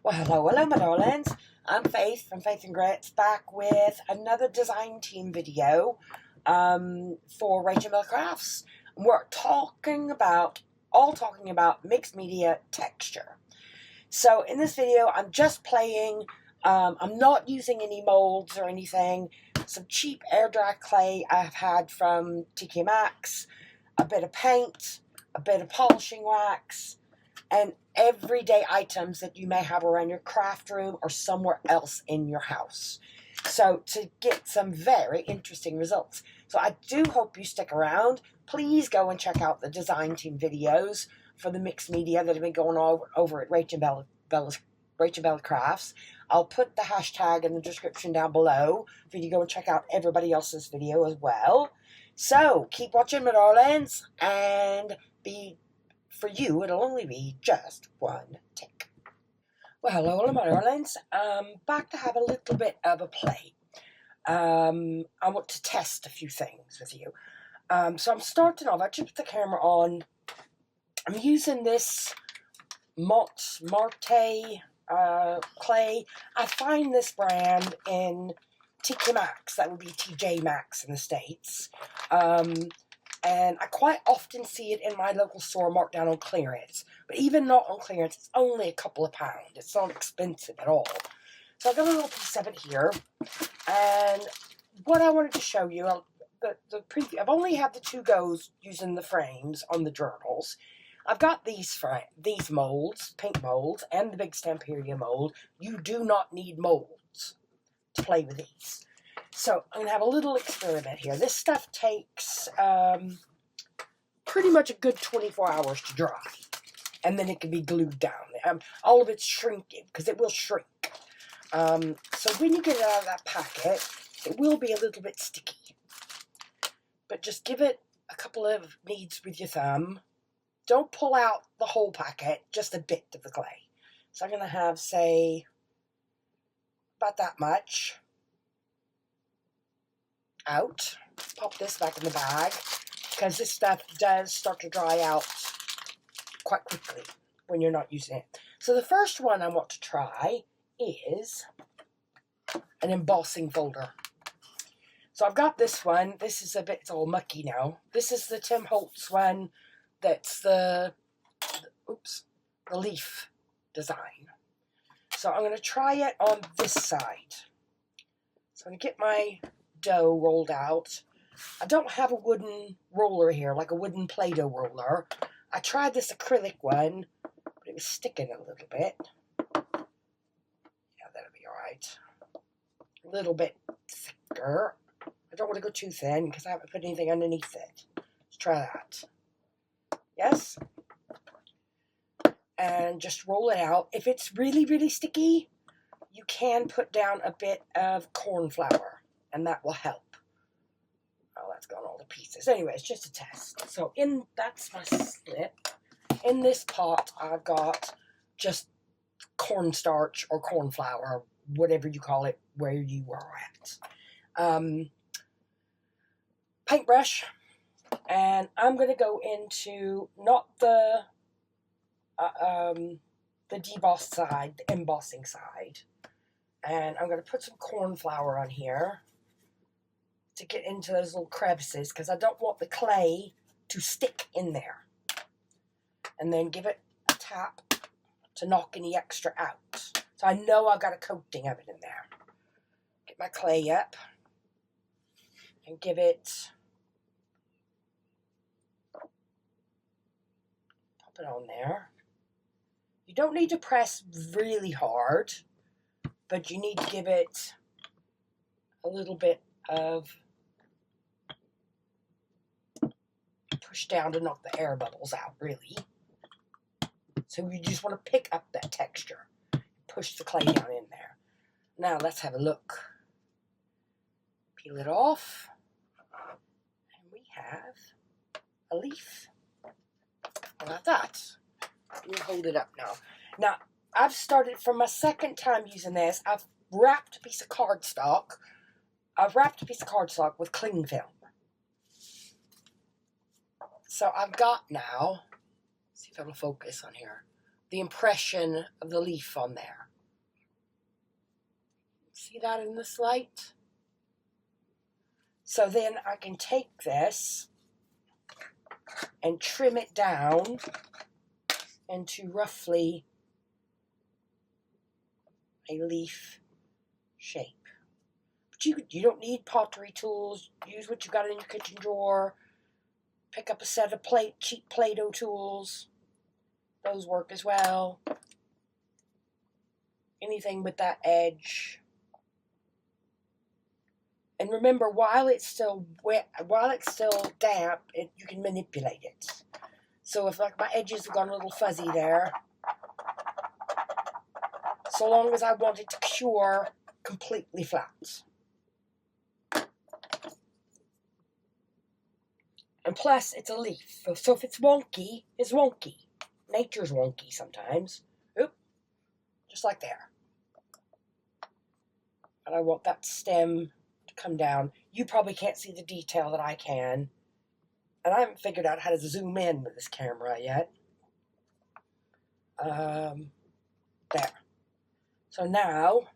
Well, hello, my darlings. I'm Faith from Faith and Grits, back with another design team video for Rachel Miller Crafts. We're all talking about mixed media texture. So in this video, I'm just playing. I'm not using any molds or anything. Some cheap air dry clay I've had from TK Maxx, a bit of paint, a bit of polishing wax, and everyday items that you may have around your craft room or somewhere else in your house. So to get some very interesting results. So I do hope you stick around. Please go and check out the design team videos for the mixed media that have been going on over at Rachel Miller Crafts. I'll put the hashtag in the description down below for you to go and check out everybody else's video as well. So keep watching, my darlings, and for you, it'll only be just one tick. Well, hello, my darlings. Back to have a little bit of a play. I want to test a few things with you. So I'm starting off. I just put the camera on. I'm using this Marte clay. I find this brand in TK Maxx. That would be TJ Maxx in the States. And I quite often see it in my local store marked down on clearance. But even not on clearance, it's only a couple of pounds. It's not expensive at all. So I've got a little piece of it here. And what I wanted to show you, I've only had the two goes using the frames on the journals. I've got these molds, pink molds, and the big Stamperia mold. You do not need molds to play with these. So I'm going to have a little experiment here. This stuff takes pretty much a good 24 hours to dry. And then it can be glued down. All of it's shrinking, because it will shrink. So when you get it out of that packet, it will be a little bit sticky. But just give it a couple of kneads with your thumb. Don't pull out the whole packet, just a bit of the clay. So I'm going to have, say, about that much out. Pop this back in the bag, because this stuff does start to dry out quite quickly when you're not using it. So the first one I want to try is an embossing folder. So I've got this one. This is it's all mucky now. This is the Tim Holtz one. That's the leaf design. So I'm going to try it on this side. So I'm going to get my dough rolled out. I don't have a wooden roller here, like a wooden Play-Doh roller. I tried this acrylic one, but it was sticking a little bit. Yeah, that'll be alright. A little bit thicker. I don't want to go too thin because I haven't put anything underneath it. Let's try that. Yes? And just roll it out. If it's really, really sticky, you can put down a bit of corn flour, and that will help. Oh, that's gone all to pieces. Anyway, it's just a test. So that's my slip. In this pot, I've got just cornstarch or corn flour, whatever you call it, where you are at. Paintbrush. And I'm going to go into not the debossed side, the embossing side. And I'm going to put some corn flour on here to get into those little crevices, because I don't want the clay to stick in there. And then give it a tap to knock any extra out. So I know I've got a coating of it in there. Get my clay up and give it... it on there. You don't need to press really hard, but you need to give it a little bit of push down to knock the air bubbles out, really. So you just want to pick up that texture. Push the clay down in there. Now let's have a look. Peel it off. And we have a leaf. Like that. We'll hold it up now. Now, I've started from my second time using this. I've wrapped a piece of cardstock. With cling film. So I've got now, let's see if it'll focus on here, the impression of the leaf on there. See that in this light? So then I can take this and trim it down into roughly a leaf shape. But you don't need pottery tools. Use what you got in your kitchen drawer. Pick up a set of cheap Play-Doh tools. Those work as well. Anything with that edge. And remember, while it's still wet, while it's still damp, you can manipulate it. So if like my edges have gone a little fuzzy there, so long as I want it to cure completely flat. And plus, it's a leaf. So if it's wonky, it's wonky. Nature's wonky sometimes. Oop. Just like there. And I want that stem to come down. You probably can't see the detail that I can. And I haven't figured out how to zoom in with this camera yet. There. So now,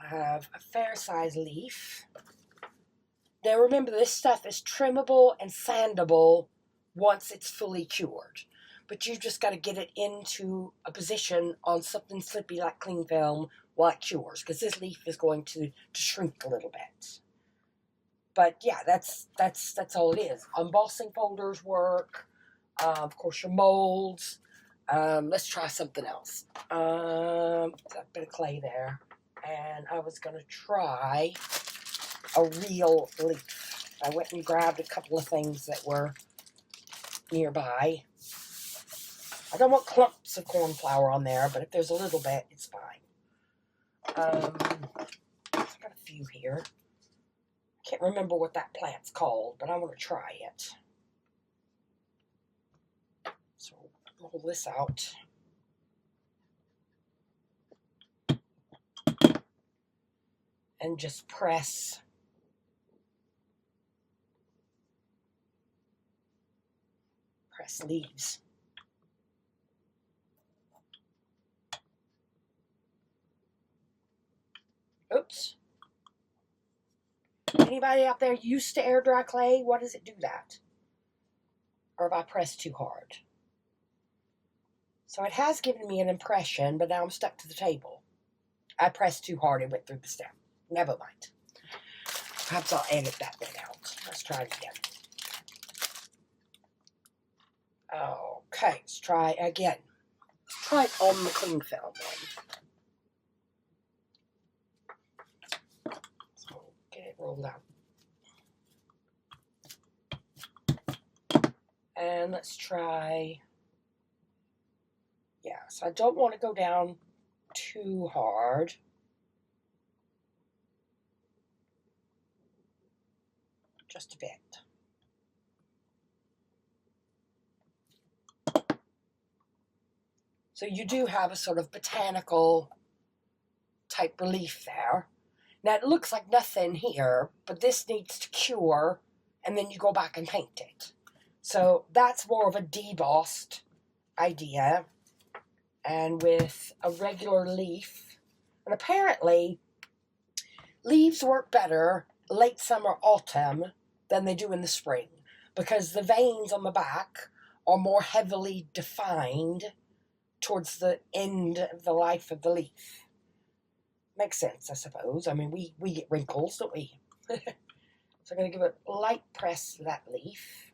I have a fair size leaf. Now remember, this stuff is trimmable and sandable once it's fully cured. But you've just got to get it into a position on something slippy like cling film while it cures, because this leaf is going to shrink a little bit. But yeah, that's all it is. Embossing folders work. Of course, your molds. Let's try something else. A bit of clay there. And I was going to try a real leaf. I went and grabbed a couple of things that were nearby. I don't want clumps of corn flour on there, but if there's a little bit, it's fine. I've got a few here. Can't remember what that plant's called, but I want to try it. So roll this out. And just press leaves. Oops. Anybody out there used to air dry clay? What does it do that? Or have I pressed too hard? So it has given me an impression, but now I'm stuck to the table. I pressed too hard and went through the stem. Never mind. Perhaps I'll edit that bit out. Let's try it again. Okay, let's try again. Let's try it on the cling film then. So get it rolled out. And let's try, yeah, so I don't want to go down too hard. Just a bit. So you do have a sort of botanical type relief there. Now it looks like nothing here, but this needs to cure, and then you go back and paint it. So that's more of a debossed idea. And with a regular leaf, and apparently leaves work better late summer, autumn than they do in the spring, because the veins on the back are more heavily defined towards the end of the life of the leaf. Makes sense, I suppose. I mean, we get wrinkles, don't we? So I'm going to give a light press to that leaf.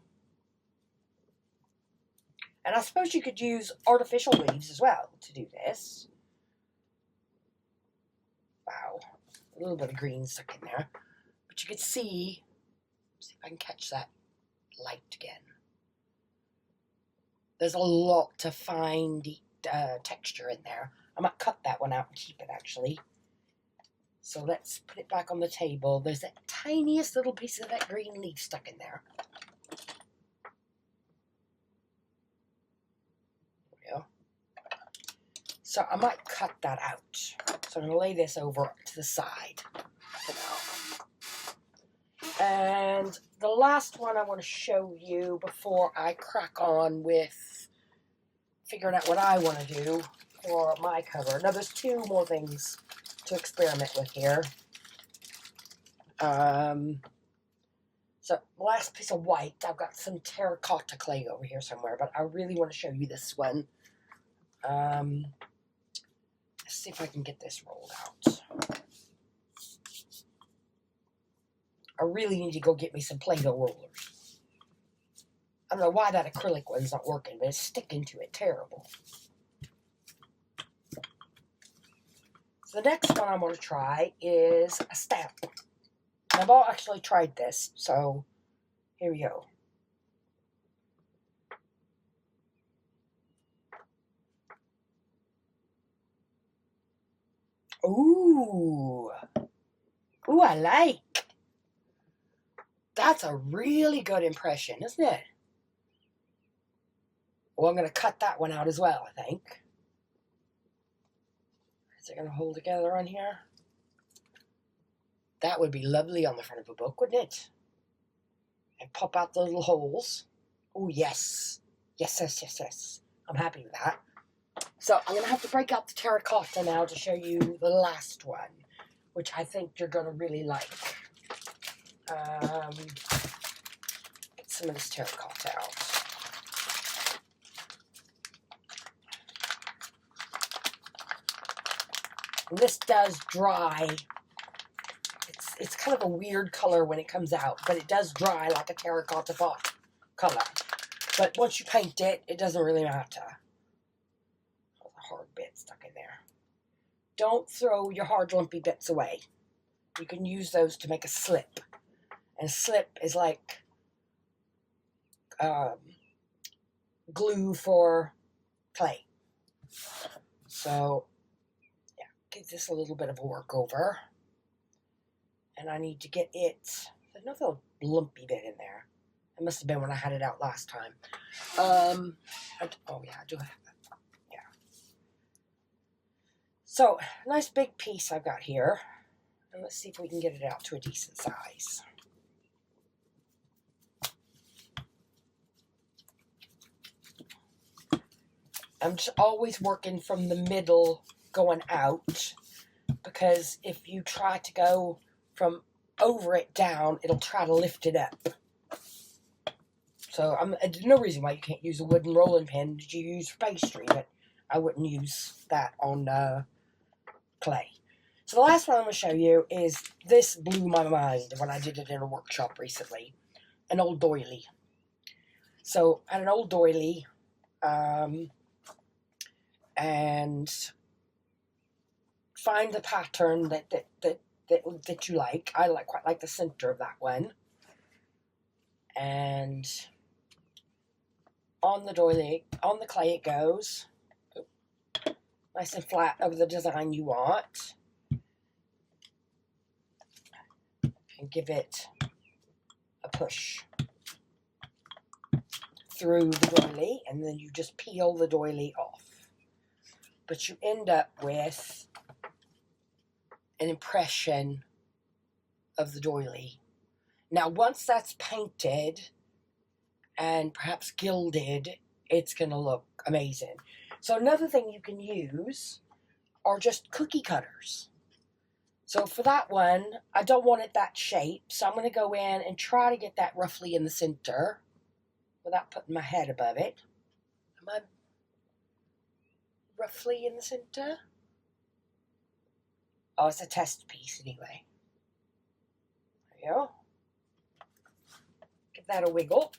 And I suppose you could use artificial leaves as well to do this. Wow, a little bit of green stuck in there. But you could see if I can catch that light again. There's a lot of fine, deep texture in there. I might cut that one out and keep it, actually. So let's put it back on the table. There's that tiniest little piece of that green leaf stuck in there. So I might cut that out. So I'm going to lay this over to the side for now. And the last one I want to show you before I crack on with figuring out what I want to do for my cover. Now there's 2 more things to experiment with here. So last piece of white, I've got some terracotta clay over here somewhere, but I really want to show you this one. Let's see if I can get this rolled out. I really need to go get me some Play-Doh rollers. I don't know why that acrylic one's not working, but it's sticking to it terrible. So the next one I want to try is a stamp. I've all actually tried this, so here we go. Ooh. Ooh, I like. That's a really good impression, isn't it? Well, I'm going to cut that one out as well, I think. Is it going to hold together on here? That would be lovely on the front of a book, wouldn't it? And pop out the little holes. Oh, yes. Yes, yes, yes, yes. I'm happy with that. So I'm going to have to break out the terracotta now to show you the last one, which I think you're going to really like. Get some of this terracotta out. And this does dry. It's kind of a weird color when it comes out, but it does dry like a terracotta pot color. But once you paint it, it doesn't really matter. There's a hard bit stuck in there. Don't throw your hard lumpy bits away. You can use those to make a slip. And a slip is like glue for clay. So, yeah, give this a little bit of a work over. And I need to get it. There's no little lumpy bit in there. It must have been when I had it out last time. Oh yeah, I do have that. Yeah. So, nice big piece I've got here. And let's see if we can get it out to a decent size. I'm just always working from the middle going out, because if you try to go from over it down, it'll try to lift it up. So there's no reason why you can't use a wooden rolling pin that you use for pastry, but I wouldn't use that on clay. So the last one I'm going to show you is, this blew my mind when I did it in a workshop recently, an old doily. So I had an old doily, and find the pattern that you like. I quite like the center of that one. And on the doily, on the clay it goes. Nice and flat over the design you want. And give it a push through the doily, and then you just peel the doily off. But you end up with an impression of the doily. Now, once that's painted and perhaps gilded, it's going to look amazing. So another thing you can use are just cookie cutters. So for that one, I don't want it that shape, so I'm going to go in and try to get that roughly in the center without putting my head above it. Am I roughly in the center? Oh, it's a test piece anyway. There you go. Give that a wiggle.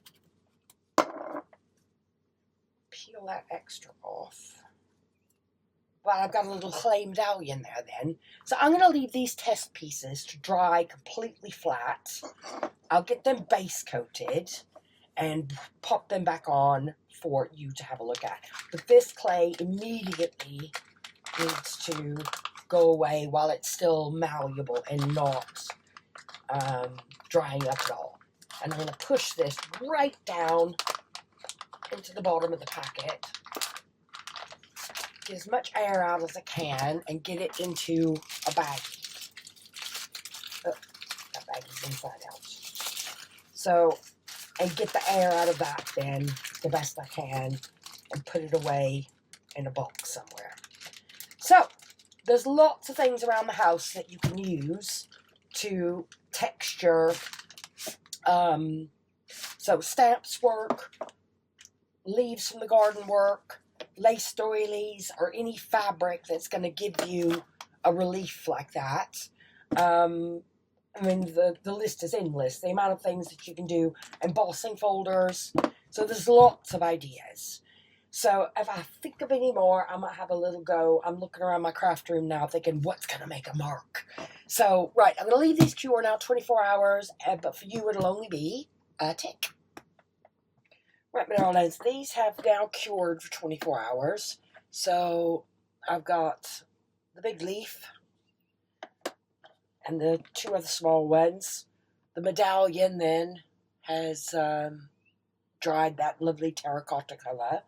Peel that extra off. Well, I've got a little clay medallion there then. So I'm going to leave these test pieces to dry completely flat. I'll get them base coated and pop them back on for you to have a look at. But this clay immediately needs to go away while it's still malleable and not drying up at all. And I'm going to push this right down into the bottom of the packet. Get as much air out as I can and get it into a baggie. Oh, that baggie's inside out. So, and get the air out of that then the best I can and put it away in a box somewhere. So, there's lots of things around the house that you can use to texture. So stamps work, leaves from the garden work, lace doilies, or any fabric that's going to give you a relief like that. I mean, the list is endless. The amount of things that you can do, embossing folders. So there's lots of ideas. So if I think of any more, I might have a little go. I'm looking around my craft room now thinking, what's going to make a mark? So, right, I'm going to leave these cure now 24 hours, but for you it'll only be a tick. Right, my darlings, these have now cured for 24 hours. So I've got the big leaf and the two other small ones. The medallion then has dried that lovely terracotta color.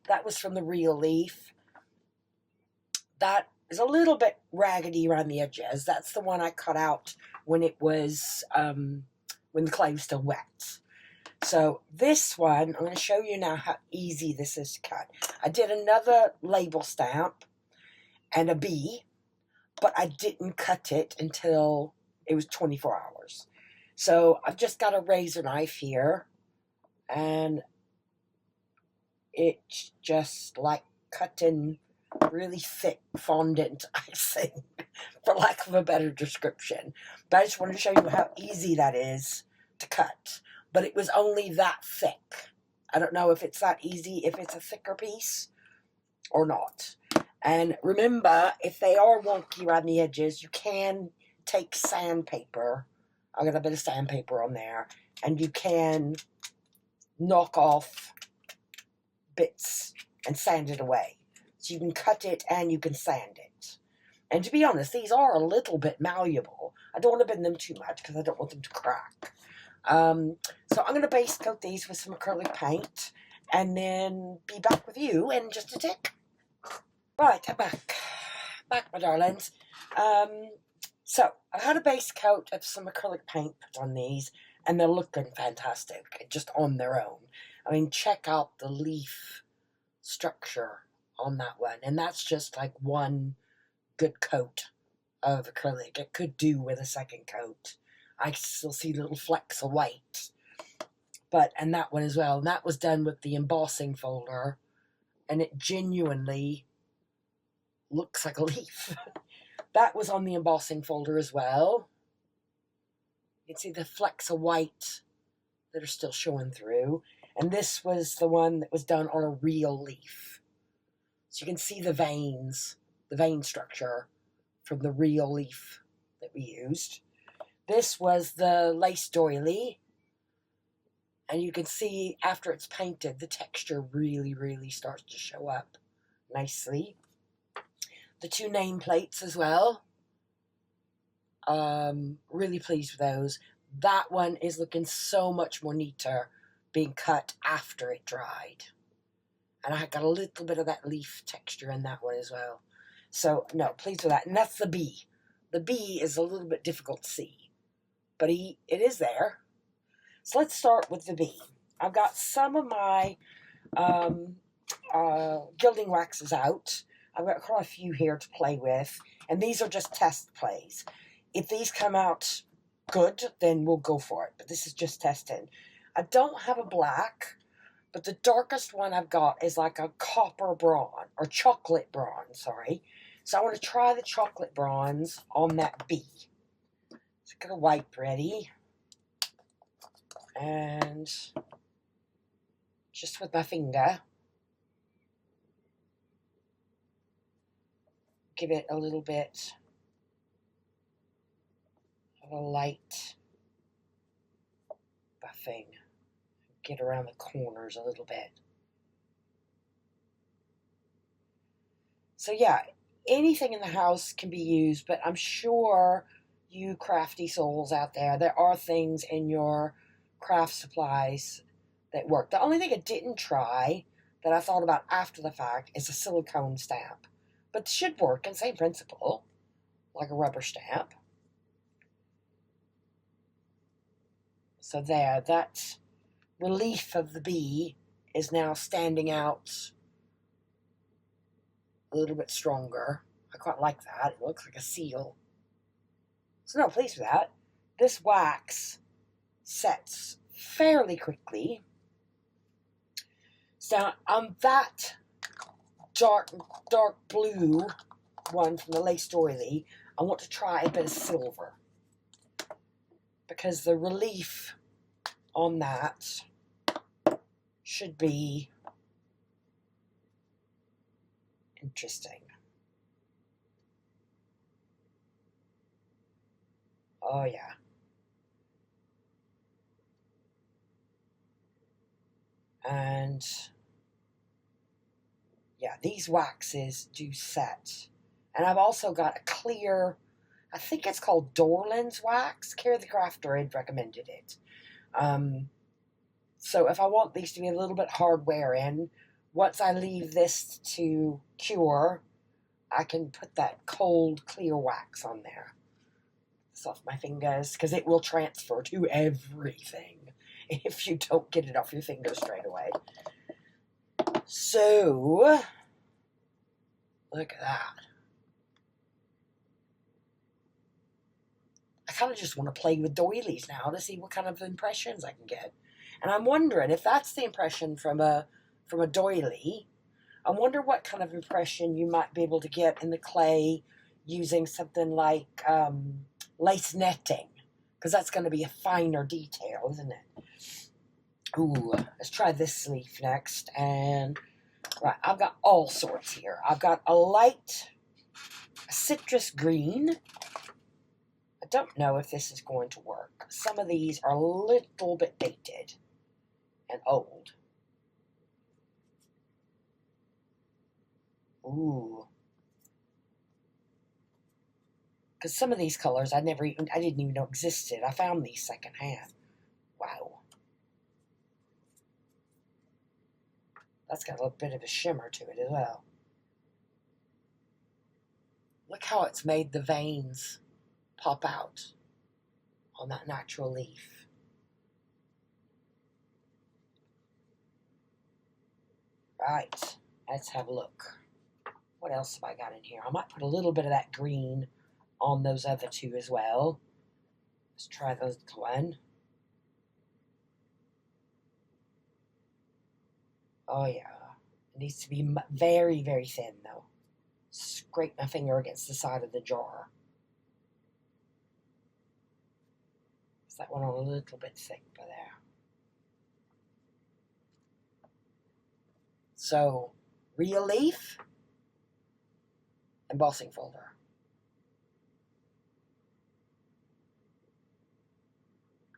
That was from the real leaf. That is a little bit raggedy around the edges. That's the one I cut out when it was, when the clay was still wet. So this one, I'm going to show you now how easy this is to cut. I did another label stamp and a bee, but I didn't cut it until it was 24 hours. So I've just got a razor knife here, and it's just like cutting really thick fondant icing, for lack of a better description. But I just wanted to show you how easy that is to cut. But it was only that thick. I don't know if it's that easy, if it's a thicker piece or not. And remember, if they are wonky around the edges, you can take sandpaper. I've got a bit of sandpaper on there. And you can knock off bits and sand it away. So you can cut it and you can sand it. And to be honest, these are a little bit malleable. I don't want to bend them too much because I don't want them to crack. So I'm going to base coat these with some acrylic paint and then be back with you in just a tick. Right, I'm back, my darlings. So I've had a base coat of some acrylic paint put on these, and they're looking fantastic just on their own. I mean, check out the leaf structure on that one, and that's just like one good coat of acrylic. It could do with a second coat. I still see little flecks of white, and that one as well. And that was done with the embossing folder, and it genuinely looks like a leaf. That was on the embossing folder as well. You can see the flecks of white that are still showing through. And this was the one that was done on a real leaf. So you can see the veins, the vein structure from the real leaf that we used. This was the lace doily. And you can see after it's painted, the texture really, really starts to show up nicely. The two nameplates as well. Really pleased with those. That one is looking so much more neater being cut after it dried. And I got a little bit of that leaf texture in that one as well. So, no, pleased with that. And that's the bee. The bee is a little bit difficult to see, but it is there. So let's start with the bee. I've got some of my gilding waxes out. I've got quite a few here to play with, and these are just test plays. If these come out good, then we'll go for it, but this is just testing. I don't have a black, but the darkest one I've got is like a copper bronze, or chocolate bronze, sorry. So I want to try the chocolate bronze on that bee. So get a wipe ready. And just with my finger, give it a little bit of a light buffing. Get around the corners a little bit. So yeah, anything in the house can be used, but I'm sure you crafty souls out there are things in your craft supplies that work. The only thing I didn't try that I thought about after the fact is a silicone stamp. But it should work in same principle, like a rubber stamp. So there, that relief of the bee is now standing out a little bit stronger. I quite like that. It looks like a seal. So no, pleased with that. This wax sets fairly quickly. So on that dark blue one from the lace doily, I want to try a bit of silver, because the relief on that should be interesting. Oh yeah. And yeah, these waxes do set. And I've also got a clear, I think it's called door lens wax. Care the Crafter had recommended it. So if I want these to be a little bit hard wearing, once I leave this to cure, I can put that cold clear wax on there. It's off my fingers, because it will transfer to everything if you don't get it off your fingers straight away. So, look at that. I kind of just want to play with doilies now to see what kind of impressions I can get. And I'm wondering if that's the impression from a doily. I wonder what kind of impression you might be able to get in the clay using something like lace netting, because that's going to be a finer detail, isn't it? Ooh, let's try this sleeve next. And right, I've got all sorts here. I've got a light citrus green. I don't know if this is going to work. Some of these are a little bit dated and old. Ooh. Because some of these colors I didn't even know existed. I found these secondhand. Wow. That's got a little bit of a shimmer to it as well. Look how it's made the veins pop out on that natural leaf. Right, let's have a look. What else have I got in here? I might put a little bit of that green on those other two as well. Let's try this one. Oh yeah, it needs to be very, very thin though. Scrape my finger against the side of the jar. Is that one on a little bit thick for there? So, real leaf, embossing folder.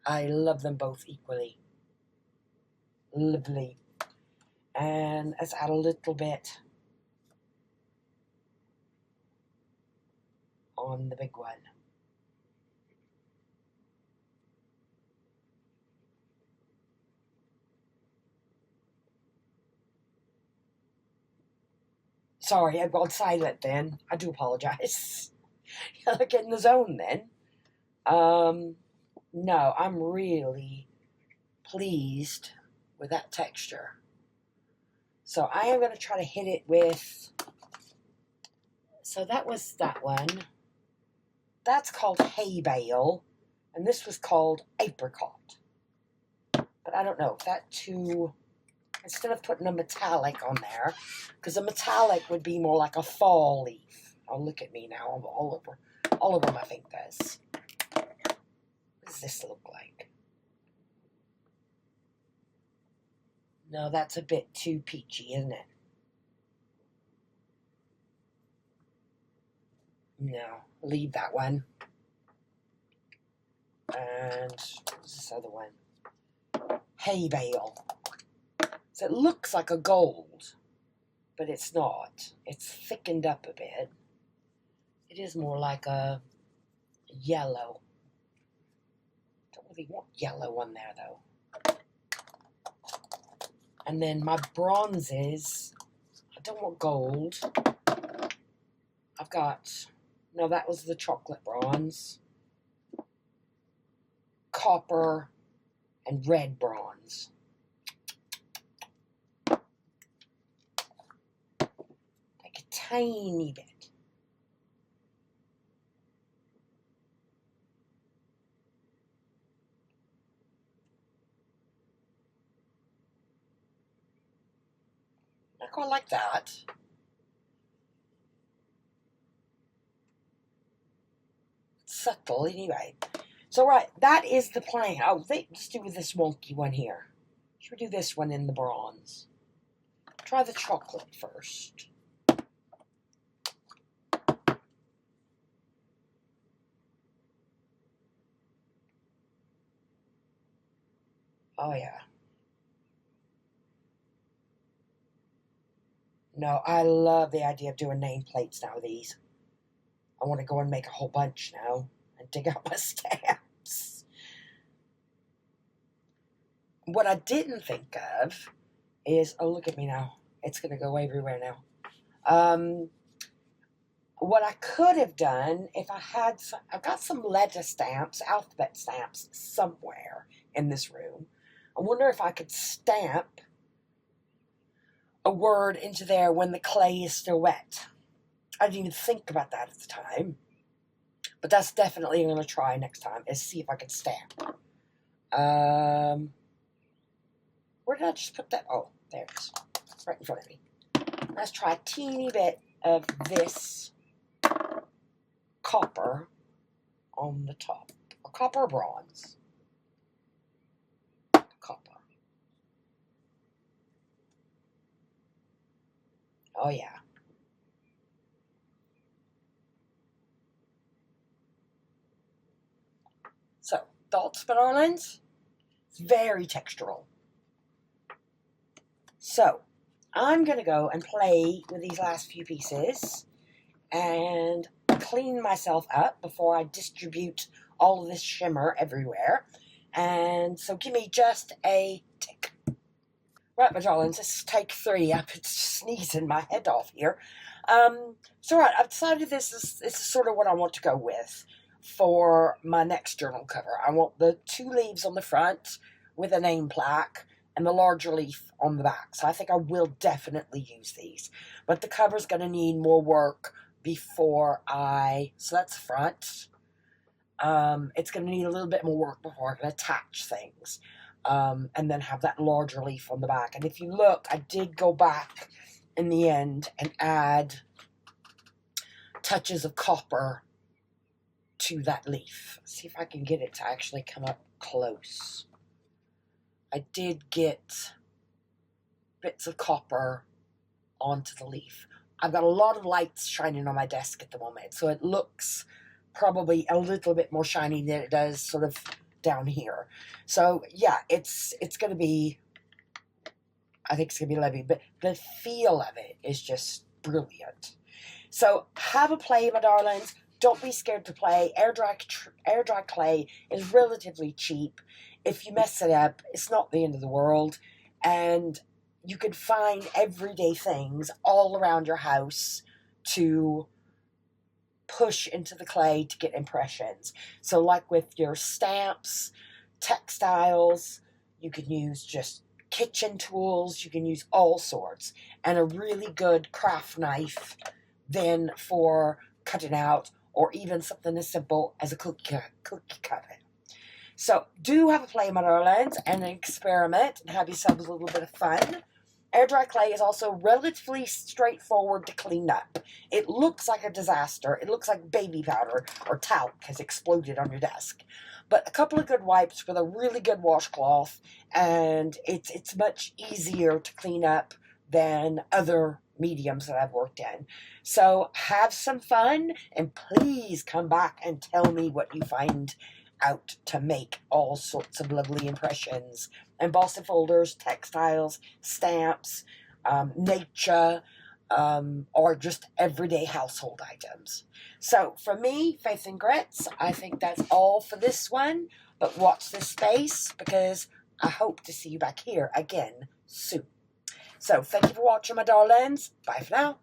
I love them both equally. Lovely. And let's add a little bit on the big one. Sorry, I've gone silent then. I do apologize. I get in the zone then. No, I'm really pleased with that texture. So I am going to try to hit it with, so that was that one. That's called hay bale, and this was called apricot. But I don't know if that too, instead of putting a metallic on there, because a metallic would be more like a fall leaf. Oh, look at me now, I'm all over my fingers. What does this look like? No, that's a bit too peachy, isn't it? No, leave that one. And what's this other one? Hay bale. So it looks like a gold, but it's not. It's thickened up a bit. It is more like a yellow. Don't really want yellow on there though. And then my bronzes, I don't want gold. I've got, no, that was the chocolate bronze, copper, and red bronze. Take a tiny bit I quite like that. Subtle, anyway. So, right, that is the plan. Oh, let's do this wonky one here. Should we do this one in the bronze? Try the chocolate first. Oh, yeah. No, I love the idea of doing nameplates now with these. I want to go and make a whole bunch now and dig out my stamps. What I didn't think of is, oh, look at me now. It's going to go everywhere now. What I could have done if I had some, I've got some letter stamps, alphabet stamps somewhere in this room. I wonder if I could stamp a word into there when the clay is still wet. I didn't even think about that at the time. But that's definitely what I'm going to try next time, is see if I can stamp. Where did I just put that? Oh, there it is. It's right in front of me. Let's try a teeny bit of this copper on the top. Or copper or bronze? Copper. Oh, yeah. So, thoughts, my darlings? It's very textural. So, I'm going to go and play with these last few pieces and clean myself up before I distribute all of this shimmer everywhere. And so give me just a tick. Right, my darlings, this is take 3. I've been sneezing my head off here. So right, I've decided this is sort of what I want to go with for my next journal cover. I want the 2 leaves on the front with a name plaque and the larger leaf on the back. So I think I will definitely use these. But the cover's going to need more work before so that's the front. It's going to need a little bit more work before I can attach things. And then have that larger leaf on the back. And if you look, I did go back in the end and add touches of copper to that leaf. See if I can get it to actually come up close. I did get bits of copper onto the leaf. I've got a lot of lights shining on my desk at the moment, so it looks probably a little bit more shiny than it does sort of down here. So yeah, it's going to be, I think it's going to be lovely, but the feel of it is just brilliant. So have a play, my darlings. Don't be scared to play. Air dry clay is relatively cheap. If you mess it up, it's not the end of the world. And you can find everyday things all around your house to push into the clay to get impressions. So like with your stamps, textiles, you can use just kitchen tools, you can use all sorts. And a really good craft knife then for cutting out, or even something as simple as a cookie cutter. So do have a play, my darlings, and experiment and have yourselves a little bit of fun. Air dry clay is also relatively straightforward to clean up. It looks like a disaster. It looks like baby powder or talc has exploded on your desk. But a couple of good wipes with a really good washcloth, and it's much easier to clean up than other mediums that I've worked in. So have some fun, and please come back and tell me what you find out to make all sorts of lovely impressions. Embossing folders, textiles, stamps, nature, or just everyday household items. So for me, Faith and Grits, I think that's all for this one. But watch this space, because I hope to see you back here again soon. So thank you for watching, my darlings. Bye for now.